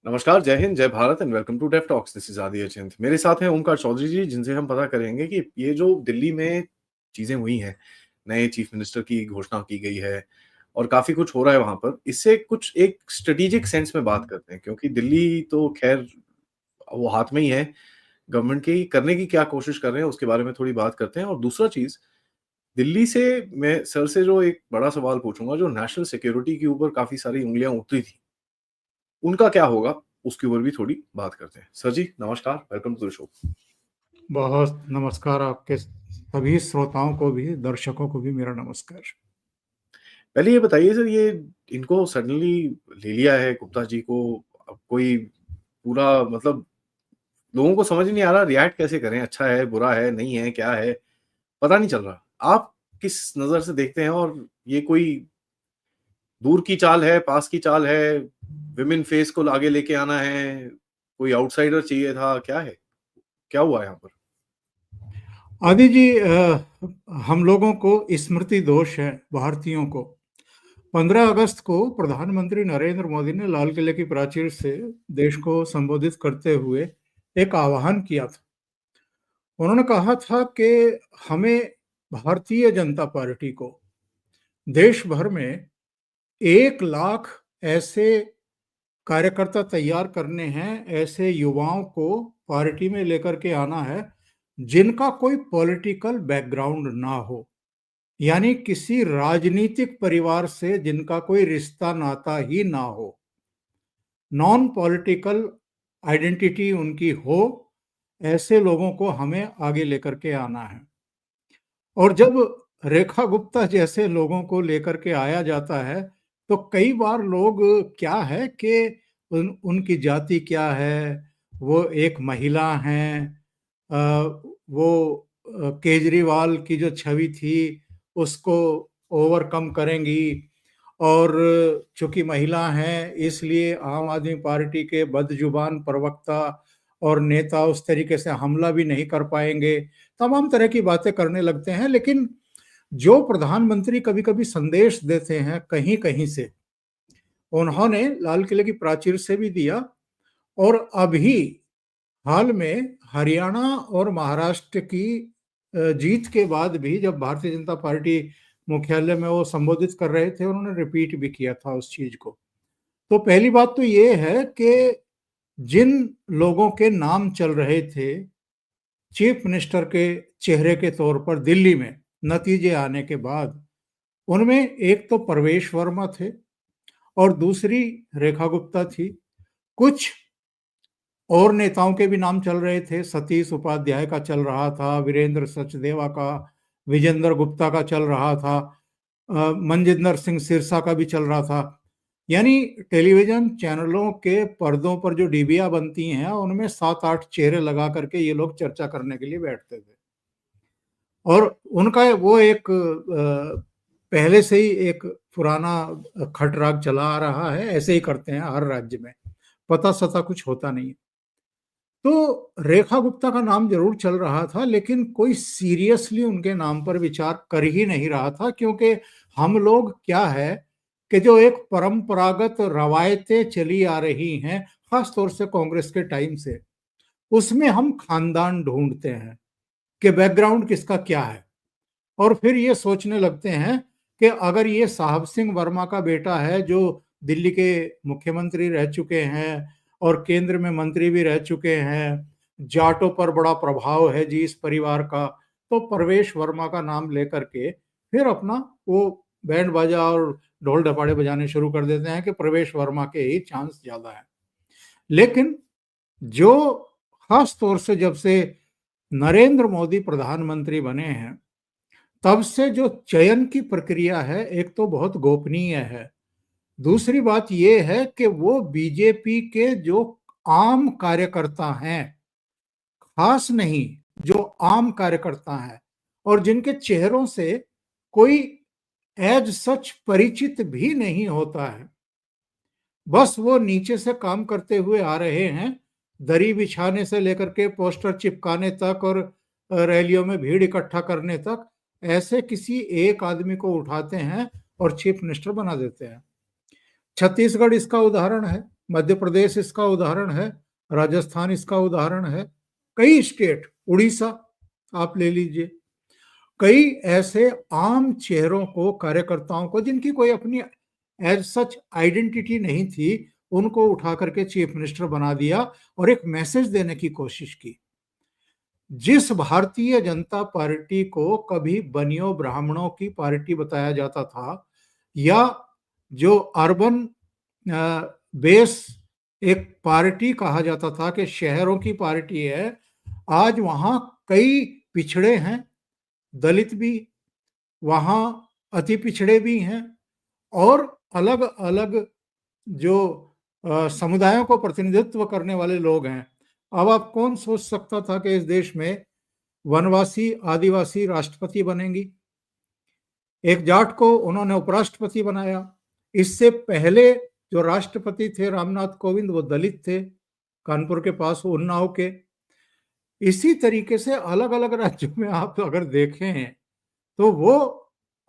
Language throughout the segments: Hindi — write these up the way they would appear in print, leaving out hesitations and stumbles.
नमस्कार, जय हिंद, जय Bharat and welcome to Dev talks. This is Adi Achint. मेरे साथ हैं ओमकार चौधरी जी, जिनसे हम पता करेंगे कि ये जो दिल्ली में चीज़ें हुई हैं, नए चीफ मिनिस्टर की घोषणा की गई है और काफ़ी कुछ हो रहा है वहाँ पर। इससे कुछ एक स्ट्रैटेजिक सेंस में बात करते हैं, क्योंकि दिल्ली तो ख़ैर वो हाथ में ही है गवर्नमेंट के, करने की क्या कोशिश कर रहे हैं, उसके बारे में थोड़ी बात करते हैं। और दूसरा चीज़, दिल्ली से मैं सर से जो एक बड़ा सवाल पूछूँगा, जो नेशनल सिक्योरिटी के ऊपर काफ़ी सारी उँगलियाँ उठती थी, उनका क्या होगा? उसके ऊपर भी थोड़ी बात करते हैं। सर जी, नमस्कार, वेलकम टू द शो। बहुत नमस्कार। आपके सभी श्रोताओं को भी, दर्शकों को भी मेरा नमस्कार। पहले ये बताइए सर, ये इनको सडनली ले लिया है गुप्ता जी को, अब कोई पूरा मतलब लोगों को समझ ही नहीं आ रहा रिएक्ट कैसे करें, अच्छा है, बुरा है, नहीं है, क्या है? पता नहीं चल रहा। आप किस नज़र से देखते हैं और ये कोई दूर की चाल है, पास की चाल है, विमेन फेस को आगे लेके आना है, कोई आउटसाइडर चाहिए था, क्या है? क्या हुआ यहाँ पर? आदि जी, हम लोगों को स्मृति दोष है, भारतीयों को। 15 अगस्त को प्रधानमंत्री नरेंद्र मोदी ने लाल किले की प्राचीर से देश को संबोधित करते हुए एक आह्वान किया था। उन्होंने कहा था कि हमें, भारतीय जनता पार्टी को, देश भर में 1 लाख ऐसे कार्यकर्ता तैयार करने हैं, ऐसे युवाओं को पार्टी में लेकर के आना है जिनका कोई पॉलिटिकल बैकग्राउंड ना हो, यानी किसी राजनीतिक परिवार से जिनका कोई रिश्ता नाता ही ना हो, नॉन पॉलिटिकल आइडेंटिटी उनकी हो। ऐसे लोगों को हमें आगे लेकर के आना है। और जब रेखा गुप्ता जैसे लोगों को लेकर के आया जाता है, तो कई बार लोग, क्या है कि उनकी जाति क्या है, वो एक महिला हैं, वो केजरीवाल की जो छवि थी उसको ओवरकम करेंगी, और चूंकि महिला हैं इसलिए आम आदमी पार्टी के बदजुबान प्रवक्ता और नेता उस तरीके से हमला भी नहीं कर पाएंगे। तमाम तरह की बातें करने लगते हैं। लेकिन जो प्रधानमंत्री कभी कभी संदेश देते हैं कहीं कहीं से, उन्होंने लाल किले की प्राचीर से भी दिया। और अभी हाल में हरियाणा और महाराष्ट्र की जीत के बाद भी जब भारतीय जनता पार्टी मुख्यालय में वो संबोधित कर रहे थे, उन्होंने रिपीट भी किया था उस चीज को। तो पहली बात तो ये है कि जिन लोगों के नाम चल रहे थे चीफ मिनिस्टर के चेहरे के तौर पर दिल्ली में नतीजे आने के बाद, उनमें एक तो प्रवेश वर्मा थे और दूसरी रेखा गुप्ता थी। कुछ और नेताओं के भी नाम चल रहे थे, सतीश उपाध्याय का चल रहा था, वीरेंद्र सचदेवा का, विजेंद्र गुप्ता का चल रहा था, मनजिंदर सिंह सिरसा का भी चल रहा था। यानी टेलीविजन चैनलों के पर्दों पर जो डीबिया बनती हैं उनमें 7-8 चेहरे लगा करके ये लोग चर्चा करने के लिए बैठते थे। और उनका वो एक पहले से ही एक पुराना खटराग चला आ रहा है, ऐसे ही करते हैं हर राज्य में, पता सता कुछ होता नहीं है। तो रेखा गुप्ता का नाम जरूर चल रहा था, लेकिन कोई सीरियसली उनके नाम पर विचार कर ही नहीं रहा था, क्योंकि हम लोग, क्या है कि जो एक परंपरागत रवायतें चली आ रही हैं खास तौर से कांग्रेस के टाइम से, उसमें हम खानदान ढूंढते हैं कि बैकग्राउंड किसका क्या है। और फिर ये सोचने लगते हैं कि अगर ये साहब सिंह वर्मा का बेटा है जो दिल्ली के मुख्यमंत्री रह चुके हैं और केंद्र में मंत्री भी रह चुके हैं, जाटों पर बड़ा प्रभाव है जी इस परिवार का, तो प्रवेश वर्मा का नाम लेकर के फिर अपना वो बैंड बाजा और ढोल ढपाड़े बजाने शुरू कर देते हैं कि प्रवेश वर्मा के ही चांस ज्यादा है। लेकिन जो खास तौर से जब से नरेंद्र मोदी प्रधानमंत्री बने हैं, तब से जो चयन की प्रक्रिया है, एक तो बहुत गोपनीय है। दूसरी बात यह है कि वो बीजेपी के जो आम कार्यकर्ता हैं, खास नहीं, जो आम कार्यकर्ता हैं और जिनके चेहरों से कोई एज सच परिचित भी नहीं होता है, बस वो नीचे से काम करते हुए आ रहे हैं, दरी बिछाने से लेकर के पोस्टर चिपकाने तक और रैलियों में भीड़ इकट्ठा करने तक, ऐसे किसी एक आदमी को उठाते हैं और चीफ मिनिस्टर बना देते हैं। छत्तीसगढ़ इसका उदाहरण है। मध्य प्रदेश इसका उदाहरण है, राजस्थान इसका उदाहरण है, कई स्टेट, उड़ीसा आप ले लीजिए, कई ऐसे आम चेहरों को, कार्यकर्ताओं को जिनकी कोई अपनी एज सच आइडेंटिटी नहीं थी, उनको उठा करके चीफ मिनिस्टर बना दिया और एक मैसेज देने की कोशिश की। जिस भारतीय जनता पार्टी को कभी बनियों ब्राह्मणों की पार्टी बताया जाता था, या जो अर्बन बेस एक पार्टी कहा जाता था कि शहरों की पार्टी है, आज वहां कई पिछड़े हैं, दलित भी, वहां अति पिछड़े भी हैं, और अलग अलग जो समुदायों को प्रतिनिधित्व करने वाले लोग हैं। अब आप कौन सोच सकता था कि इस देश में वनवासी आदिवासी राष्ट्रपति बनेंगी? एक जाट को उन्होंने उपराष्ट्रपति बनाया। इससे पहले जो राष्ट्रपति थे रामनाथ कोविंद, वो दलित थे, कानपुर के पास उन्नाव के। इसी तरीके से अलग अलग राज्यों में आप अगर देखें तो वो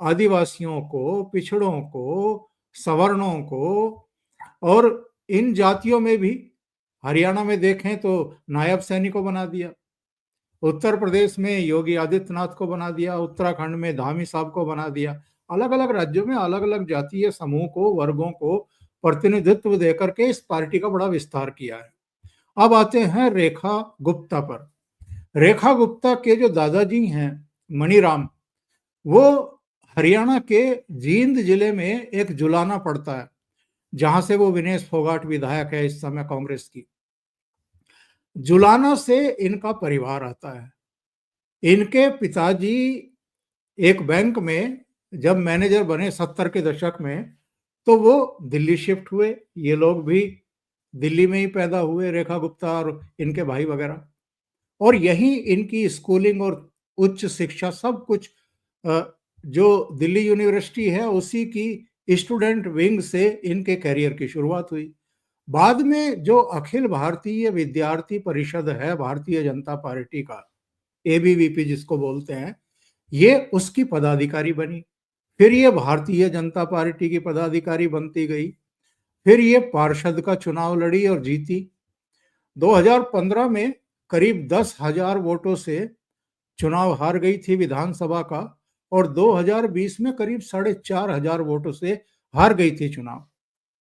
आदिवासियों को, पिछड़ों को, सवर्णों को, और इन जातियों में भी हरियाणा में देखें तो नायब सैनी को बना दिया, उत्तर प्रदेश में योगी आदित्यनाथ को बना दिया, उत्तराखंड में धामी साहब को बना दिया। अलग अलग राज्यों में अलग अलग जातीय समूह को, वर्गों को प्रतिनिधित्व देकर के इस पार्टी का बड़ा विस्तार किया है। अब आते हैं रेखा गुप्ता पर। रेखा गुप्ता के जो दादाजी हैं मणिराम, वो हरियाणा के जींद जिले में एक जुलाना पड़ता है, जहां से वो विनेश फोगाट विधायक है इस समय कांग्रेस की। जुलाना से इनका परिवार आता है। इनके पिताजी एक बैंक में जब मैनेजर बने 70 के दशक में, तो वो दिल्ली शिफ्ट हुए। ये लोग भी दिल्ली में ही पैदा हुए, रेखा गुप्ता और इनके भाई वगैरह, और यहीं इनकी स्कूलिंग और उच्च शिक्षा सब कुछ जो दिल्ली यूनिवर्सिटी है उसी की स्टूडेंट विंग से इनके करियर की शुरुआत हुई। बाद में जो अखिल भारतीय विद्यार्थी परिषद है भारतीय जनता पार्टी का, एबीवीपी जिसको बोलते हैं, ये उसकी पदाधिकारी बनी। फिर ये भारतीय जनता पार्टी की पदाधिकारी बनती गई। फिर ये पार्षद का चुनाव लड़ी और जीती। 2015 में करीब 10,000 वोटों से चुनाव हार गई थी विधानसभा का, और 2020 में करीब 4,500 वोटों से हार गई थी चुनाव।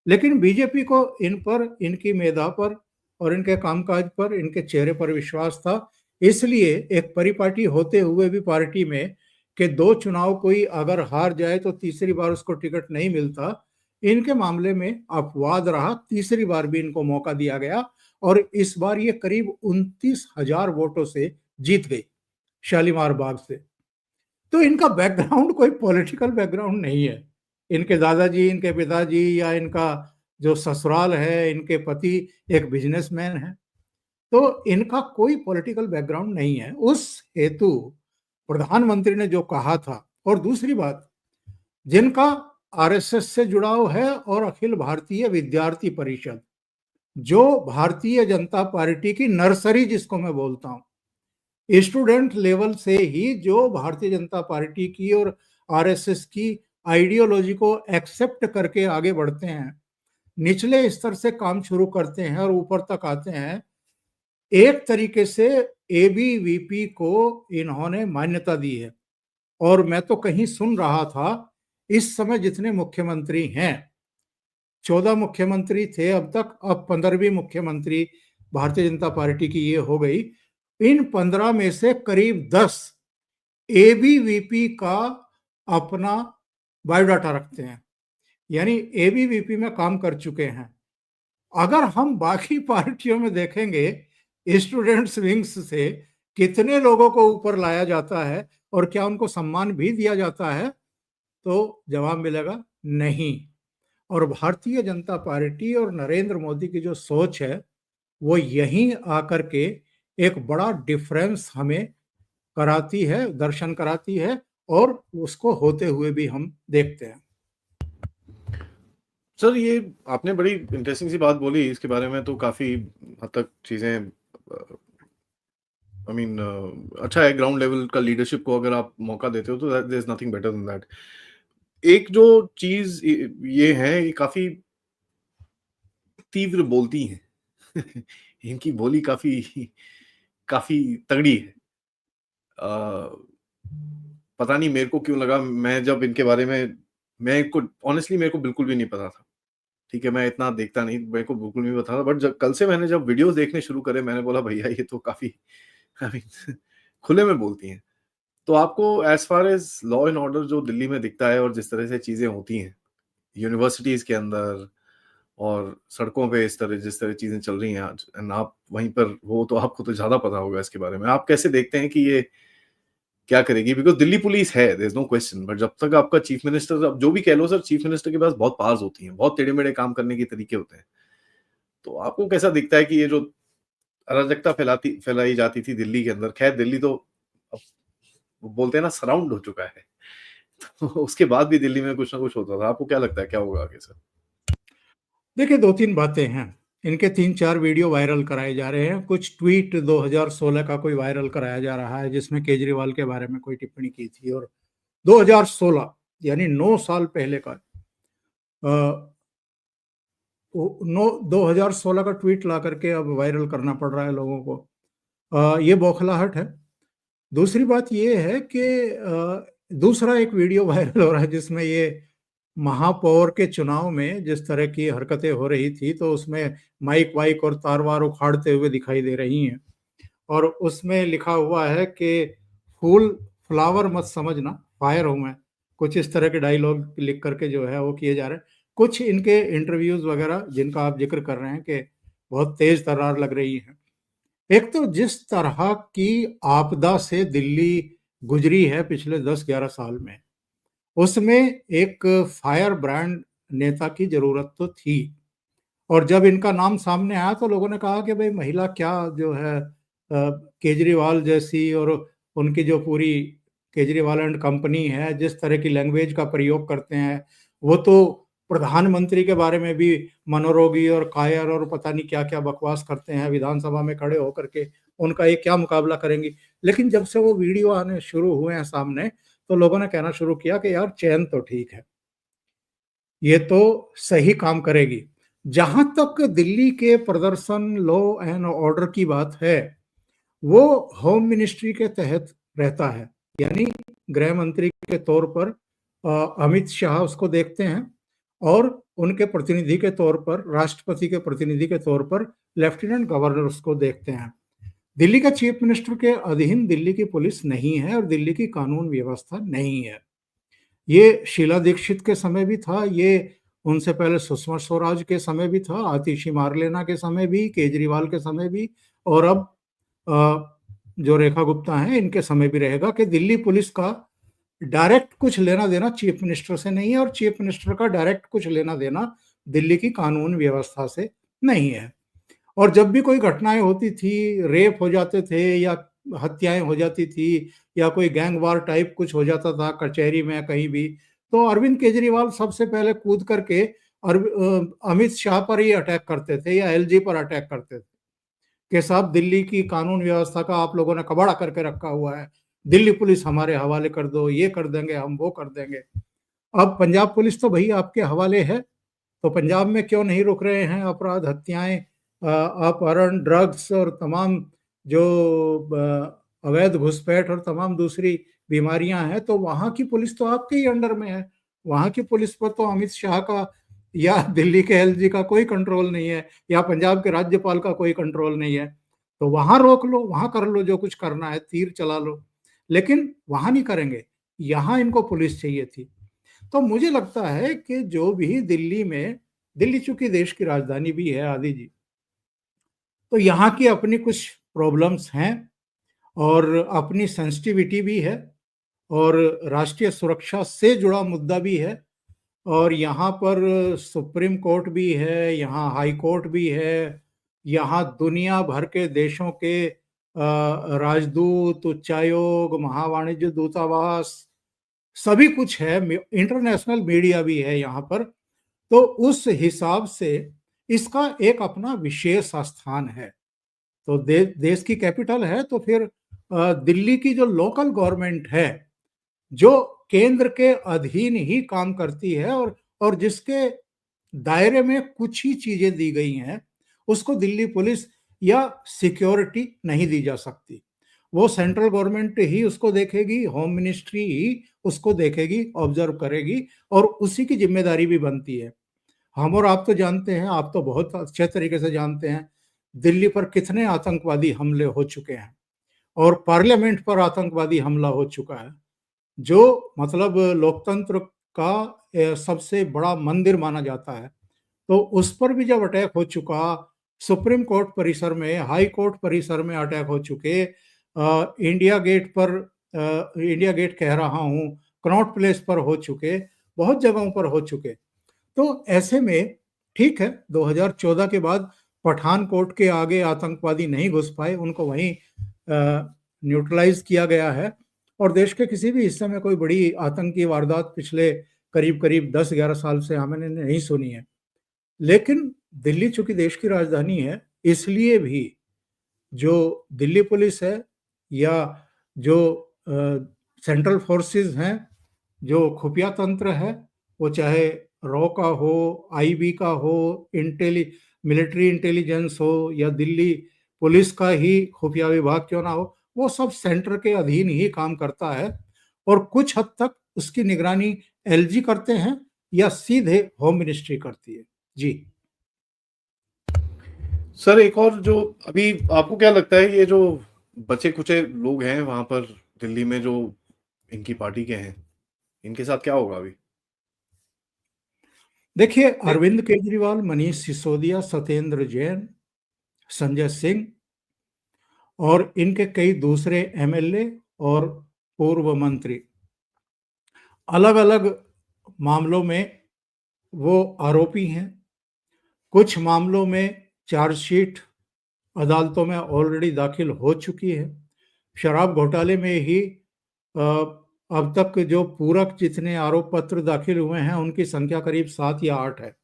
लेकिन बीजेपी को इन पर, इनकी मेधा पर और इनके कामकाज पर, इनके चेहरे पर विश्वास था। इसलिए एक परिपाटी होते हुए भी पार्टी में कि 2 चुनाव कोई अगर हार जाए तो तीसरी बार उसको टिकट नहीं मिलता, इनके मामले में अपवाद रहा। तीसरी बार भी इनको मौका दिया गया और इस बार ये करीब 29,000 वोटों से जीत गई शालीमार बाग से। तो इनका बैकग्राउंड कोई पॉलिटिकल बैकग्राउंड नहीं है। इनके दादाजी, इनके पिताजी या इनका जो ससुराल है, इनके पति एक बिजनेसमैन है, तो इनका कोई पॉलिटिकल बैकग्राउंड नहीं है। उस हेतु प्रधानमंत्री ने जो कहा था, और दूसरी बात, जिनका आरएसएस से जुड़ाव है और अखिल भारतीय विद्यार्थी परिषद, जो भारतीय जनता पार्टी की नर्सरी जिसको मैं बोलता हूं, स्टूडेंट लेवल से ही जो भारतीय जनता पार्टी की और आरएसएस की आइडियोलॉजी को एक्सेप्ट करके आगे बढ़ते हैं, निचले स्तर से काम शुरू करते हैं और ऊपर तक आते हैं, एक तरीके से एबीवीपी को इन्होंने मान्यता दी है। और मैं तो कहीं सुन रहा था, इस समय जितने मुख्यमंत्री हैं, 14 मुख्यमंत्री थे अब तक, अब 15वीं मुख्यमंत्री भारतीय जनता पार्टी की ये हो गई। इन 15 में से करीब 10 एबीवीपी का अपना बायोडाटा रखते हैं, यानी एबीवीपी में काम कर चुके हैं। अगर हम बाकी पार्टियों में देखेंगे, स्टूडेंट्स विंग्स से कितने लोगों को ऊपर लाया जाता है और क्या उनको सम्मान भी दिया जाता है, तो जवाब मिलेगा नहीं। और भारतीय जनता पार्टी और नरेंद्र मोदी की जो सोच है, वो यहीं आकर के एक बड़ा डिफरेंस हमें कराती है, दर्शन कराती है, और उसको होते हुए भी हम देखते हैं। सर, ये आपने बड़ी इंटरेस्टिंग सी बात बोली, इसके बारे में तो काफ़ी हद तक चीज़ें अच्छा है। ग्राउंड लेवल का लीडरशिप को अगर आप मौका देते हो तो there is nothing better than that. एक जो चीज़ ये है, ये काफ़ी तीव्र बोलती हैं। इनकी बोली काफ़ी काफ़ी तगड़ी है। पता नहीं मेरे को क्यों लगा, मैं जब इनके बारे में, मेरे को ऑनेस्टली मेरे को बिल्कुल भी नहीं पता था। ठीक है, मैं इतना देखता नहीं, मेरे को बिल्कुल नहीं पता था, बट जब कल से मैंने जब वीडियोज़ देखने शुरू करे, मैंने बोला भैया ये तो काफ़ी आई मीन खुले में बोलती हैं। तो आपको as far as law and order जो दिल्ली में दिखता है और जिस तरह से चीज़ें होती हैं, यूनिवर्सिटीज़ के अंदर और सड़कों पे इस तरह जिस तरह चीज़ें चल रही हैं आज, एंड आप वहीं पर हो, तो आपको तो ज़्यादा पता होगा इसके बारे में। आप कैसे देखते हैं कि ये क्या करेगी? बिकॉज़ दिल्ली पुलिस है, there is no question, but जब तक आपका चीफ मिनिस्टर, अब जो भी कह लो सर, चीफ मिनिस्टर के पास बहुत पावर्स होती हैं, बहुत टेढ़े-मेढ़े काम करने के तरीके होते हैं। तो आपको कैसा दिखता है कि ये जो अराजकता फैलाई जाती थी दिल्ली के अंदर, खैर दिल्ली तो अब वो बोलते हैं ना सराउंड हो चुका है। तो उसके बाद भी दिल्ली में कुछ ना कुछ होता था। आपको क्या लगता है क्या होगा आगे सर? देखिए 2-3 बातें हैं। इनके 3-4 वीडियो वायरल कराए जा रहे हैं। कुछ ट्वीट 2016 का कोई वायरल कराया जा रहा है जिसमें केजरीवाल के बारे में कोई टिप्पणी की थी, और 2016 यानी 9 साल पहले का अ, वो 2016 का ट्वीट ला करके अब वायरल करना पड़ रहा है लोगों को। ये बौखलाहट है। दूसरी बात ये है कि दूसरा एक वीडियो वायरल हो रहा है जिसमें ये महापौर के चुनाव में जिस तरह की हरकतें हो रही थी, तो उसमें माइक वाइक और तार वार उखाड़ते हुए दिखाई दे रही हैं, और उसमें लिखा हुआ है कि फूल फ्लावर मत समझना, फायर हूं मैं। कुछ इस तरह के डायलॉग लिख करके जो है वो किए जा रहे हैं। कुछ इनके इंटरव्यूज वगैरह जिनका आप जिक्र कर रहे हैं कि बहुत तेज तर्रार लग रही है। एक तो जिस तरह की आपदा से दिल्ली गुजरी है पिछले 10-11 साल में, उसमें एक फायर ब्रांड नेता की जरूरत तो थी। और जब इनका नाम सामने आया तो लोगों ने कहा कि भाई महिला क्या जो है केजरीवाल जैसी, और उनकी जो पूरी केजरीवाल एंड कंपनी है जिस तरह की लैंग्वेज का प्रयोग करते हैं, वो तो प्रधानमंत्री के बारे में भी मनोरोगी और कायर और पता नहीं क्या क्या बकवास करते हैं विधानसभा में खड़े होकर के। उनका ये क्या मुकाबला करेंगी। लेकिन जब से वो वीडियो आने शुरू हुए हैं सामने, तो लोगों ने कहना शुरू किया कि यार चैन तो ठीक है, ये तो सही काम करेगी। जहां तक दिल्ली के प्रदर्शन लॉ एंड ऑर्डर की बात है, वो होम मिनिस्ट्री के तहत रहता है। यानी गृह मंत्री के तौर पर अमित शाह उसको देखते हैं, और उनके प्रतिनिधि के तौर पर, राष्ट्रपति के प्रतिनिधि के तौर पर लेफ्टिनेंट गवर्नर उसको देखते हैं। दिल्ली का चीफ मिनिस्टर के अधीन दिल्ली की पुलिस नहीं है और दिल्ली की कानून व्यवस्था नहीं है। ये शीला दीक्षित के समय भी था, ये उनसे पहले सुषमा स्वराज के समय भी था, आतिशी मारलेना के समय भी, केजरीवाल के समय भी, और अब जो रेखा गुप्ता हैं इनके समय भी रहेगा कि दिल्ली पुलिस का डायरेक्ट कुछ लेना देना चीफ मिनिस्टर से नहीं है, और चीफ मिनिस्टर का डायरेक्ट कुछ लेना देना दिल्ली की कानून व्यवस्था से नहीं है। और जब भी कोई घटनाएं होती थी, रेप हो जाते थे या हत्याएं हो जाती थी या कोई गैंग वार टाइप कुछ हो जाता था कचहरी में कहीं भी, तो अरविंद केजरीवाल सबसे पहले कूद करके अमित शाह पर ही अटैक करते थे या एलजी पर अटैक करते थे कि साहब दिल्ली की कानून व्यवस्था का आप लोगों ने कबाड़ा करके रखा हुआ है, दिल्ली पुलिस हमारे हवाले कर दो, ये कर देंगे हम, वो कर देंगे। अब पंजाब पुलिस तो भाई आपके हवाले है, तो पंजाब में क्यों नहीं रुक रहे हैं अपराध, हत्याएं, अपहरण, ड्रग्स और तमाम जो अवैध घुसपैठ और तमाम दूसरी बीमारियां हैं, तो वहां की पुलिस तो आपके ही अंडर में है। वहां की पुलिस पर तो अमित शाह का या दिल्ली के एलजी का कोई कंट्रोल नहीं है, या पंजाब के राज्यपाल का कोई कंट्रोल नहीं है। तो वहां रोक लो, वहां कर लो जो कुछ करना है, तीर चला लो, लेकिन वहां नहीं करेंगे। यहाँ इनको पुलिस चाहिए थी। तो मुझे लगता है कि जो भी दिल्ली में, दिल्ली चूंकि देश की राजधानी भी है आदि जी, तो यहाँ की अपनी कुछ प्रॉब्लम्स हैं और अपनी सेंसिटिविटी भी है, और राष्ट्रीय सुरक्षा से जुड़ा मुद्दा भी है, और यहाँ पर सुप्रीम कोर्ट भी है, यहाँ हाई कोर्ट भी है, यहाँ दुनिया भर के देशों के राजदूत, उच्चायोग, महावाणिज्य दूतावास, सभी कुछ है, इंटरनेशनल मीडिया भी है यहाँ पर। तो उस हिसाब से इसका एक अपना विशेष स्थान है। तो देश की कैपिटल है, तो फिर दिल्ली की जो लोकल गवर्नमेंट है, जो केंद्र के अधीन ही काम करती है, और जिसके दायरे में कुछ ही चीजें दी गई हैं, उसको दिल्ली पुलिस या सिक्योरिटी नहीं दी जा सकती। वो सेंट्रल गवर्नमेंट ही उसको देखेगी, होम मिनिस्ट्री ही उसको देखेगी, ऑब्जर्व करेगी, और उसी की जिम्मेदारी भी बनती है। हम और आप तो जानते हैं, आप तो बहुत अच्छे तरीके से जानते हैं, दिल्ली पर कितने आतंकवादी हमले हो चुके हैं और पार्लियामेंट पर आतंकवादी हमला हो चुका है, जो मतलब लोकतंत्र का सबसे बड़ा मंदिर माना जाता है। तो उस पर भी जब अटैक हो चुका, सुप्रीम कोर्ट परिसर में, हाई कोर्ट परिसर में अटैक हो चुके, इंडिया गेट पर, इंडिया गेट कह रहा हूँ, कनॉट प्लेस पर हो चुके, बहुत जगहों पर हो चुके। तो ऐसे में ठीक है, 2014 के बाद पठानकोट के आगे आतंकवादी नहीं घुस पाए, उनको वहीं न्यूट्रलाइज किया गया है, और देश के किसी भी हिस्से में कोई बड़ी आतंकी वारदात पिछले करीब करीब 10-11 साल से हमने नहीं सुनी है। लेकिन दिल्ली चूंकि देश की राजधानी है, इसलिए भी जो दिल्ली पुलिस है या जो सेंट्रल फोर्सेस हैं, जो खुफिया तंत्र है, वो चाहे रॉ का हो, आईबी का हो, मिलिट्री इंटेलिजेंस हो, या दिल्ली पुलिस का ही खुफिया विभाग क्यों ना हो, वो सब सेंटर के अधीन ही काम करता है, और कुछ हद तक उसकी निगरानी एलजी करते हैं या सीधे होम मिनिस्ट्री करती है। जी सर, एक और जो अभी आपको क्या लगता है, ये जो बचे-खुचे लोग हैं वहाँ पर दिल्ली में, जो इनकी पार्टी के हैं, इनके साथ क्या होगा अभी? देखिए, अरविंद केजरीवाल, मनीष सिसोदिया, सत्येंद्र जैन, संजय सिंह और इनके कई दूसरे एमएलए और पूर्व मंत्री अलग अलग मामलों में वो आरोपी हैं। कुछ मामलों में चार्जशीट अदालतों में ऑलरेडी दाखिल हो चुकी है। शराब घोटाले में ही अब तक जो पूरक जितने आरोप पत्र दाखिल हुए हैं, उनकी संख्या करीब 7 या 8 है।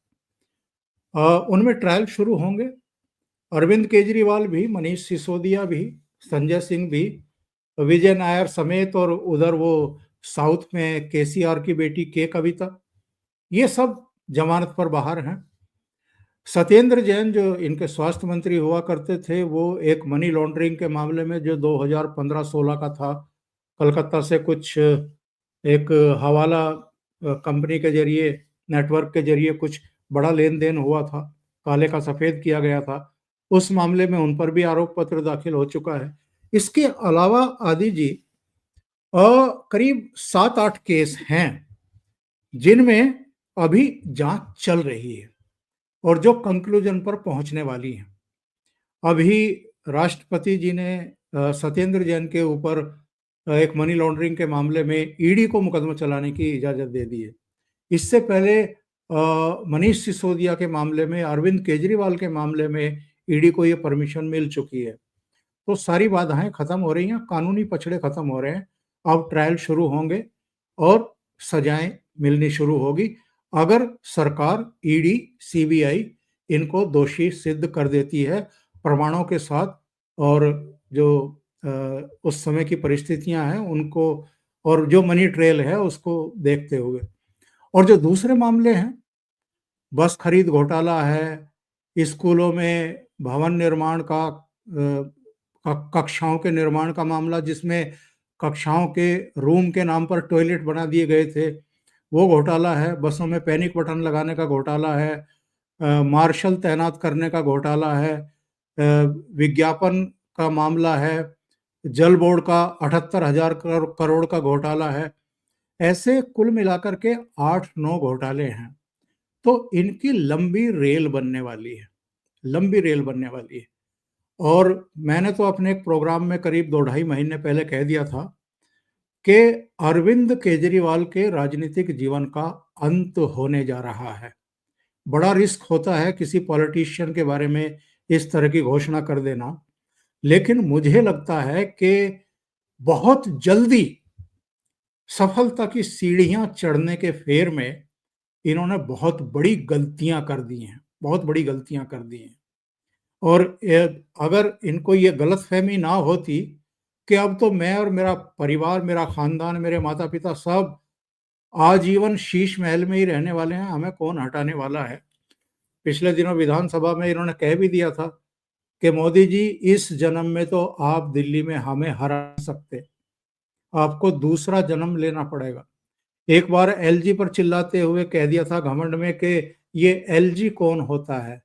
उनमें ट्रायल शुरू होंगे। अरविंद केजरीवाल भी, मनीष सिसोदिया भी, संजय सिंह भी, विजय नायर समेत, और उधर वो साउथ में केसीआर की बेटी के कविता, ये सब जमानत पर बाहर हैं। सत्येंद्र जैन जो इनके स्वास्थ्य मंत्री हुआ करते थे, वो एक मनी लॉन्ड्रिंग के मामले में जो 2015-16 का था, कलकत्ता से कुछ एक हवाला कंपनी के जरिए, नेटवर्क के जरिए कुछ बड़ा लेन देन हुआ था, काले का सफेद किया गया था, उस मामले में उन पर भी आरोप पत्र दाखिल हो चुका है। इसके अलावा आदि जी करीब 7-8 केस हैं जिनमें अभी जांच चल रही है और जो कंक्लूजन पर पहुंचने वाली है। अभी राष्ट्रपति जी ने सत्येंद्र जैन के ऊपर एक मनी लॉन्ड्रिंग के मामले में ईडी को मुकदमा चलाने की इजाजत दे दी है। इससे पहले मनीष सिसोदिया के मामले में, अरविंद केजरीवाल के मामले में ईडी को ये परमिशन मिल चुकी है। तो सारी बाधाएं खत्म हो रही हैं, कानूनी पछड़े खत्म हो रहे हैं। अब ट्रायल शुरू होंगे और सजाएं मिलनी शुरू होगी अगर सरकार, ईडी, सीबीआई इनको दोषी सिद्ध कर देती है प्रमाणों के साथ, और जो उस समय की परिस्थितियां हैं उनको, और जो मनी ट्रेल है उसको देखते हुए। और जो दूसरे मामले हैं, बस खरीद घोटाला है, स्कूलों में भवन निर्माण का, कक्षाओं के निर्माण का मामला, जिसमें कक्षाओं के रूम के नाम पर टॉयलेट बना दिए गए थे, वो घोटाला है। बसों में पैनिक बटन लगाने का घोटाला है, मार्शल तैनात करने का घोटाला है, विज्ञापन का मामला है, जल बोर्ड का 78,000 करोड़ का घोटाला है। ऐसे कुल मिलाकर के 8-9 घोटाले हैं। तो इनकी लंबी रेल बनने वाली है, लंबी रेल बनने वाली है। और मैंने तो अपने एक प्रोग्राम में करीब 2-2.5 महीने पहले कह दिया था कि अरविंद केजरीवाल के राजनीतिक जीवन का अंत होने जा रहा है। बड़ा रिस्क होता है किसी पॉलिटिशियन के बारे में इस तरह की घोषणा कर देना, लेकिन मुझे लगता है कि बहुत जल्दी सफलता की सीढ़ियां चढ़ने के फेर में इन्होंने बहुत बड़ी गलतियां कर दी हैं, बहुत बड़ी गलतियां कर दी हैं। और अगर इनको ये गलतफहमी ना होती कि अब तो मैं और मेरा परिवार, मेरा खानदान, मेरे माता-पिता सब आजीवन शीश महल में ही रहने वाले हैं, हमें कौन हटाने वाला है, पिछले दिनों विधानसभा में इन्होंने कह भी दिया था कि मोदी जी, इस जन्म में तो आप दिल्ली में हमें हरा नहीं सकते, आपको दूसरा जन्म लेना पड़ेगा। एक बार एलजी पर चिल्लाते हुए कह दिया था घमंड में कि ये एलजी कौन होता है,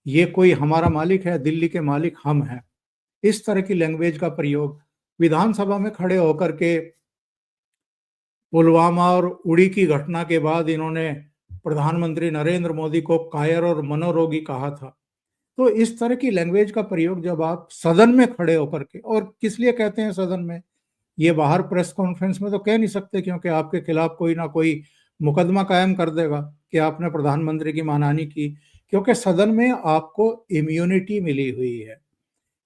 ये कोई हमारा मालिक है, दिल्ली के मालिक हम हैं। इस तरह की लैंग्वेज का प्रयोग विधानसभा में खड़े होकर के पुलवामा और उड़ी की घटना के बाद इन्होंने प्रधानमंत्री नरेंद्र मोदी को कायर और मनोरोगी कहा था। तो इस तरह की लैंग्वेज का प्रयोग जब आप सदन में खड़े होकर के, और किस लिए कहते हैं सदन में, ये बाहर प्रेस कॉन्फ्रेंस में तो कह नहीं सकते, क्योंकि आपके खिलाफ कोई ना कोई मुकदमा कायम कर देगा कि आपने प्रधानमंत्री की मानहानि की, क्योंकि सदन में आपको इम्यूनिटी मिली हुई है,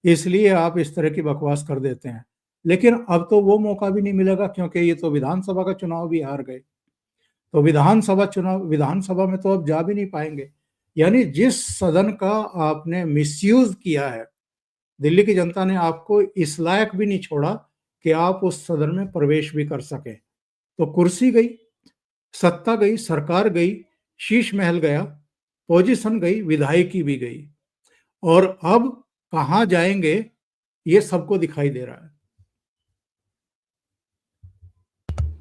इसलिए आप इस तरह की बकवास कर देते हैं। लेकिन अब तो वो मौका भी नहीं मिलेगा, क्योंकि ये तो विधानसभा का चुनाव भी हार गए, तो विधानसभा में तो अब जा भी नहीं पाएंगे। यानी जिस सदन का आपने मिसयूज किया है, दिल्ली की जनता ने आपको इस लायक भी नहीं छोड़ा कि आप उस सदन में प्रवेश भी कर सके। तो कुर्सी गई, सत्ता गई, सरकार गई, शीश महल गया, पोजीशन गई, विधायकी भी गई, और अब कहां जाएंगे ये सबको दिखाई दे रहा है।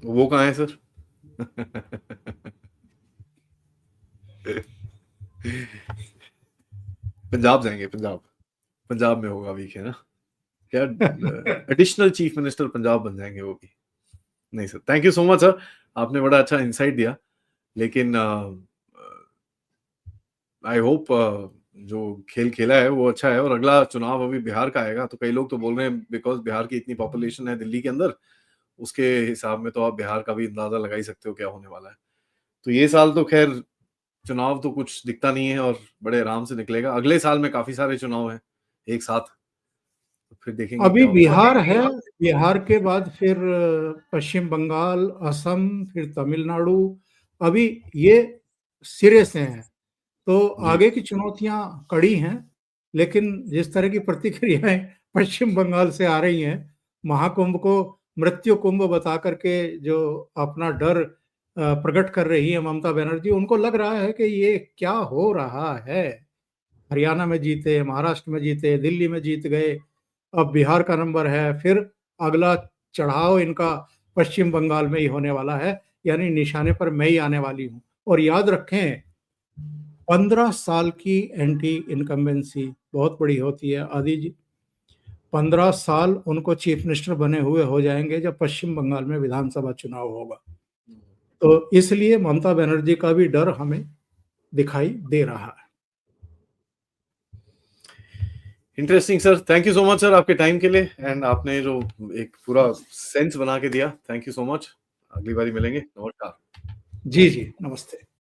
वो कहाँ है सर? पंजाब जाएंगे, पंजाब में होगा वीक, है ना? क्या एडिशनल चीफ मिनिस्टर पंजाब बन जाएंगे वो भी। नहीं sir, thank you so much sir, आपने बड़ा अच्छा इंसाइट दिया। लेकिन आई होप जो खेल खेला है वो अच्छा है, और अगला चुनाव अभी बिहार का आएगा, तो कई लोग तो बोल रहे हैं बिकॉज बिहार की इतनी पॉपुलेशन है दिल्ली के अंदर, उसके हिसाब में तो आप बिहार का भी अंदाजा लगा ही सकते हो क्या होने वाला है। तो ये साल तो खैर चुनाव तो कुछ दिखता नहीं है, और बड़े आराम से निकलेगा। अगले साल में काफी सारे चुनाव हैं एक साथ, तो फिर देखेंगे अभी क्या होता है। बिहार है, बिहार के बाद फिर पश्चिम बंगाल, असम, फिर तमिलनाडु, अभी ये सिरे से हैं। तो जी आगे की चुनौतियां कड़ी हैं, लेकिन जिस तरह की प्रतिक्रियाएं पश्चिम बंगाल से आ रही हैं, महाकुंभ को मृत्यु कुंभ बता करके जो अपना डर प्रकट कर रही है ममता बनर्जी, उनको लग रहा है कि ये क्या हो रहा है। हरियाणा में जीते, महाराष्ट्र में जीते, दिल्ली में जीत गए, अब बिहार का नंबर है, फिर अगला चढ़ाव इनका पश्चिम बंगाल में ही होने वाला है, यानी निशाने पर मैं ही आने वाली हूं। और याद रखें, 15 साल की एंटी इनकम्बेंसी बहुत बड़ी होती है आदि जी। 15 साल उनको चीफ मिनिस्टर बने हुए हो जाएंगे जब पश्चिम बंगाल में विधानसभा चुनाव होगा। तो इसलिए ममता बनर्जी का भी डर हमें दिखाई दे रहा है। Interesting sir, thank you so much sir आपके टाइम के लिए, एंड आपने जो एक पूरा सेंस बना के दिया, थैंक यू सो मच। अगली बारी मिलेंगे, नमस्कार। जी जी, नमस्ते।